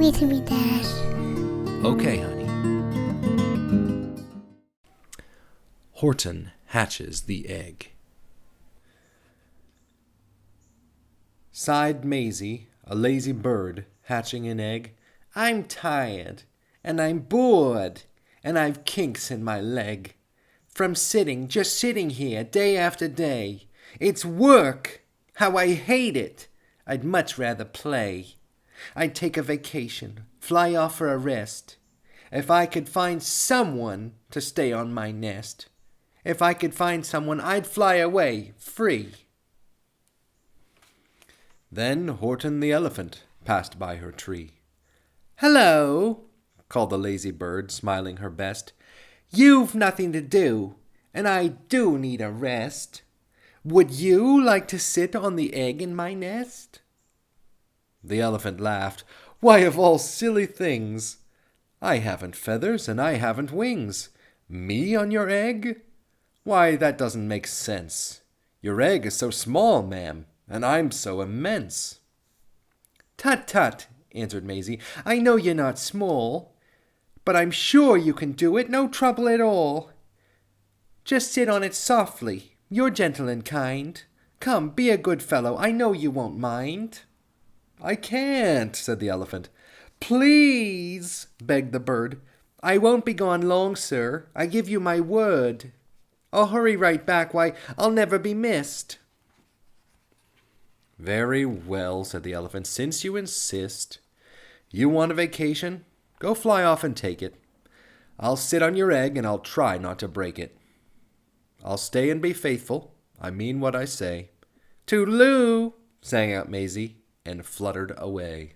me to me, Dad. Okay, honey. Horton Hatches the Egg. Sighed Maisie, a lazy bird, hatching an egg. I'm tired, and I'm bored, and I've kinks in my leg. From just sitting here, day after day. It's work! How I hate it! I'd much rather play. I'd take a vacation, fly off for a rest. If I could find someone to stay on my nest. If I could find someone, I'd fly away, free. Then Horton the Elephant passed by her tree. Hello, called the lazy bird, smiling her best. You've nothing to do, and I do need a rest. Would you like to sit on the egg in my nest? The elephant laughed. Why, of all silly things, I haven't feathers and I haven't wings. Me on your egg? Why, that doesn't make sense. Your egg is so small, ma'am, and I'm so immense. Tut, tut, answered Maisie. I know you're not small, but I'm sure you can do it, no trouble at all. Just sit on it softly. You're gentle and kind. Come, be a good fellow. I know you won't mind. I can't, said the elephant. Please, begged the bird. I won't be gone long, sir. I give you my word. I'll hurry right back. Why, I'll never be missed. Very well, said the elephant, since you insist. You want a vacation? Go fly off and take it. I'll sit on your egg and I'll try not to break it. I'll stay and be faithful. I mean what I say. Toodaloo, sang out Maisie and fluttered away.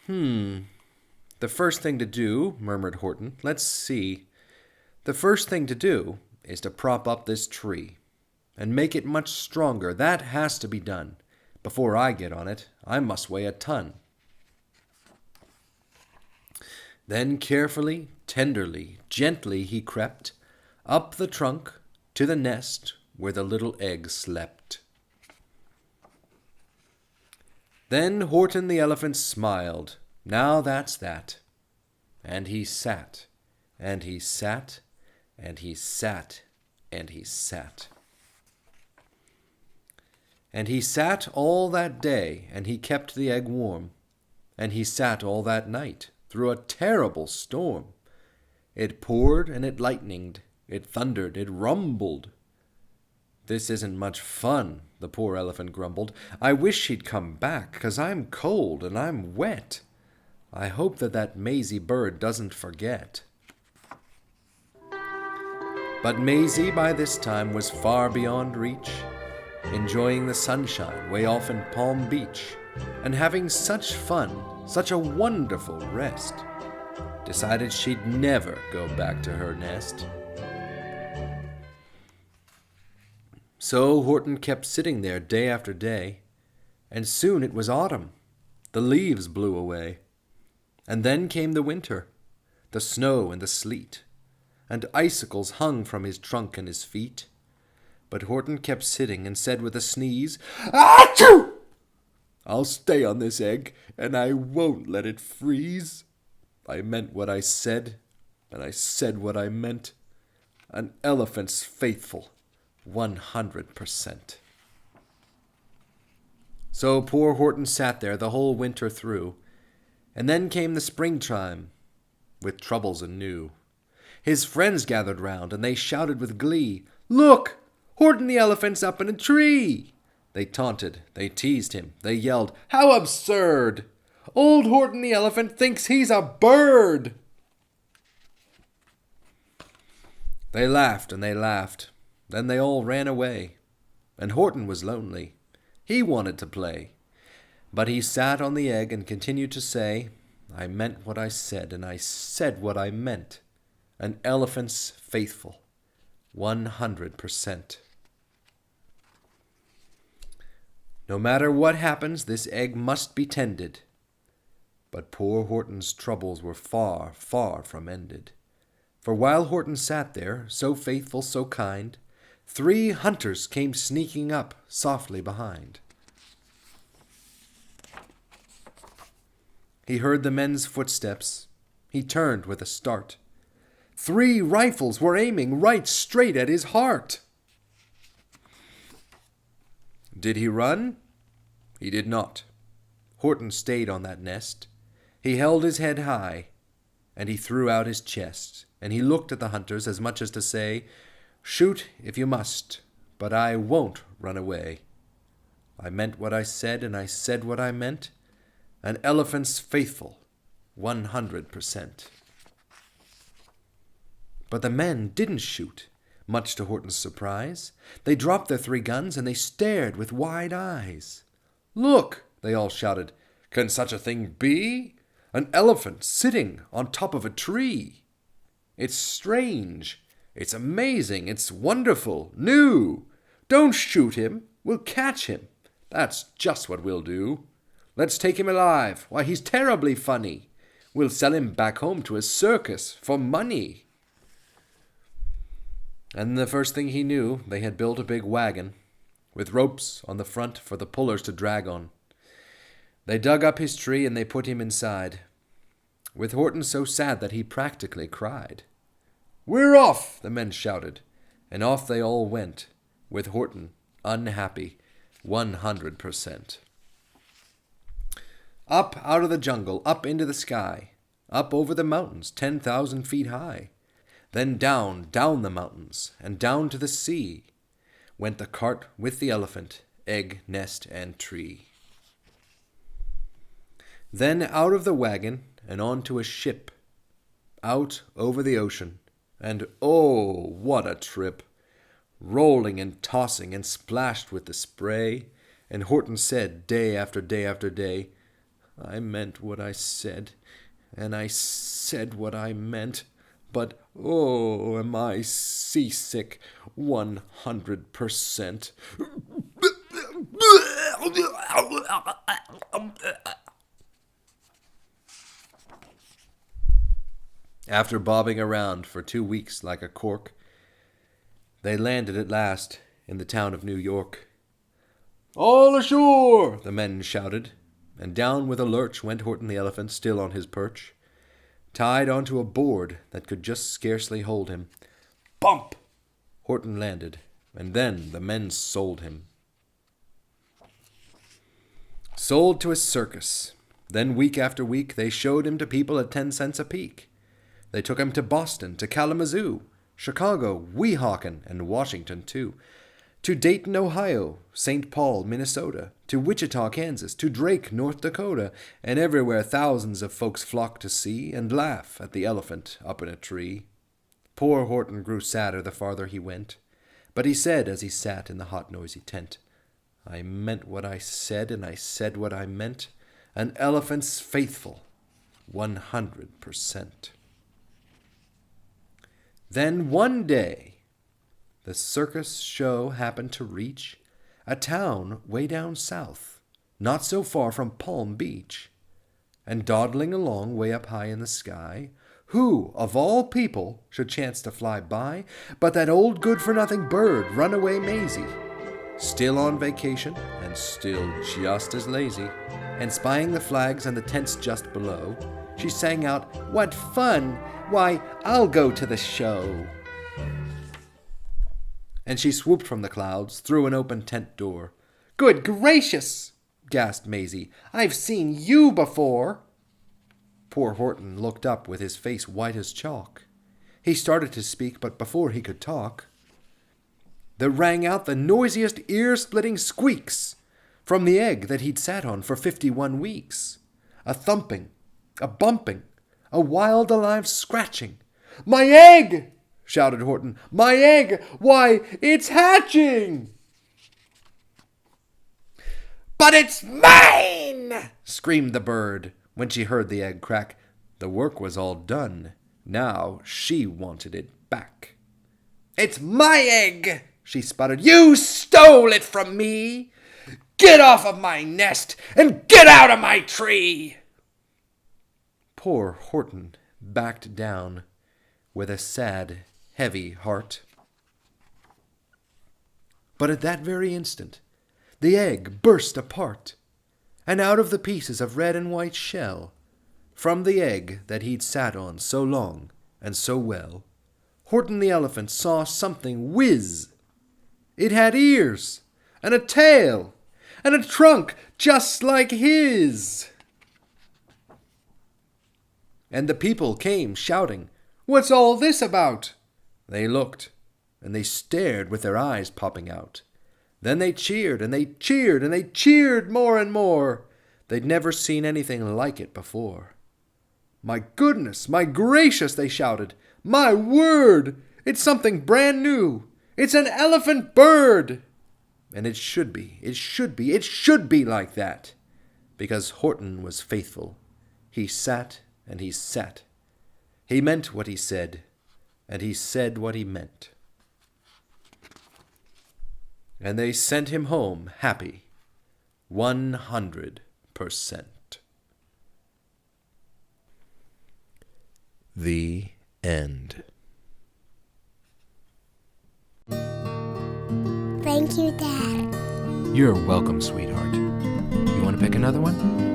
The first thing to do, murmured Horton. Let's see. The first thing to do is to prop up this tree and make it much stronger. That has to be done. Before I get on it, I must weigh a ton. Then carefully, tenderly, gently he crept up the trunk to the nest where the little egg slept. Then Horton the Elephant smiled. Now that's that. And he sat, and he sat, and he sat, and he sat. And he sat all that day, and he kept the egg warm. And he sat all that night, through a terrible storm. It poured and it lightened, it thundered, it rumbled. This isn't much fun, the poor elephant grumbled. I wish he'd come back, 'cause I'm cold and I'm wet. I hope that Maisie bird doesn't forget. But Maisie by this time was far beyond reach, enjoying the sunshine way off in Palm Beach, and having such fun, such a wonderful rest, decided she'd never go back to her nest. So Horton kept sitting there day after day, and soon it was autumn. The leaves blew away. And then came the winter, the snow and the sleet, and icicles hung from his trunk and his feet. But Horton kept sitting and said with a sneeze, Achoo! I'll stay on this egg, and I won't let it freeze. I meant what I said, and I said what I meant. An elephant's faithful, 100%. So poor Horton sat there the whole winter through, and then came the springtime, with troubles anew. His friends gathered round, and they shouted with glee, Look! Horton the Elephant's up in a tree! They taunted, they teased him, they yelled, How absurd! Old Horton the Elephant thinks he's a bird! They laughed and they laughed. Then they all ran away. And Horton was lonely. He wanted to play. But he sat on the egg and continued to say, I meant what I said, and I said what I meant. An elephant's faithful, 100%. No matter what happens, this egg must be tended. But poor Horton's troubles were far, far from ended. For while Horton sat there, so faithful, so kind, 3 hunters came sneaking up softly behind. He heard the men's footsteps. He turned with a start. 3 rifles were aiming right straight at his heart. Did he run? He did not. Horton stayed on that nest. He held his head high, and he threw out his chest, and he looked at the hunters as much as to say, "Shoot if you must, but I won't run away. I meant what I said, and I said what I meant. An elephant's faithful, 100%. But the men didn't shoot, much to Horton's surprise. They dropped their 3 guns, and they stared with wide eyes. "Look!" they all shouted. "Can such a thing be? An elephant sitting on top of a tree. It's strange. It's amazing. It's wonderful. New. Don't shoot him. We'll catch him. That's just what we'll do. Let's take him alive. Why, he's terribly funny. We'll sell him back home to a circus for money." And the first thing he knew, they had built a big wagon, with ropes on the front for the pullers to drag on. They dug up his tree and they put him inside, with Horton so sad that he practically cried. "We're off!" the men shouted, and off they all went, with Horton unhappy, 100%. Up out of the jungle, up into the sky, up over the mountains 10,000 feet high. Then down the mountains, and down to the sea, went the cart with the elephant, egg, nest, and tree. Then out of the wagon, and onto a ship, out over the ocean, and oh, what a trip! Rolling and tossing and splashed with the spray, and Horton said day after day after day, "I meant what I said, and I said what I meant. But, oh, am I seasick, 100%. After bobbing around for 2 weeks like a cork, they landed at last in the town of New York. "All ashore!" the men shouted, and down with a lurch went Horton the Elephant, still on his perch, tied onto a board that could just scarcely hold him. Bump! Horton landed, and then the men sold him. Sold to a circus. Then week after week they showed him to people at 10 cents a peek. They took him to Boston, to Kalamazoo, Chicago, Weehawken, and Washington too. To Dayton, Ohio, St. Paul, Minnesota, to Wichita, Kansas, to Drake, North Dakota, and everywhere thousands of folks flocked to see and laugh at the elephant up in a tree. Poor Horton grew sadder the farther he went, but he said as he sat in the hot, noisy tent, "I meant what I said, and I said what I meant. An elephant's faithful, 100%. Then one day, the circus show happened to reach a town way down south, not so far from Palm Beach. And dawdling along way up high in the sky, who, of all people, should chance to fly by, but that old good-for-nothing bird, Runaway Maisie, still on vacation and still just as lazy, and spying the flags and the tents just below, she sang out, "What fun! Why, I'll go to the show!" And she swooped from the clouds through an open tent door. "Good gracious!" gasped Maisie. "I've seen you before!" Poor Horton looked up with his face white as chalk. He started to speak, but before he could talk, there rang out the noisiest ear-splitting squeaks from the egg that he'd sat on for 51 weeks. A thumping, a bumping, a wild alive scratching. "My egg!" shouted Horton. "My egg! Why, it's hatching!" "But it's mine!" screamed the bird when she heard the egg crack. The work was all done. Now she wanted it back. "It's my egg!" she sputtered. "You stole it from me! Get off of my nest and get out of my tree!" Poor Horton backed down with a sad, heavy heart. But at that very instant, the egg burst apart, and out of the pieces of red and white shell From the egg that he'd sat on so long and so well, Horton the Elephant saw something whiz. It had ears, and a tail, and a trunk just like his. And the people came shouting, "What's all this about?" They looked, and they stared with their eyes popping out. Then they cheered, and they cheered, and they cheered more and more. They'd never seen anything like it before. "My goodness, my gracious," they shouted. "My word! It's something brand new. It's an elephant bird!" And it should be like that. Because Horton was faithful. He sat and he sat. He meant what he said, and he said what he meant. And they sent him home happy, 100%. The end. Thank you, Dad. You're welcome, sweetheart. You want to pick another one?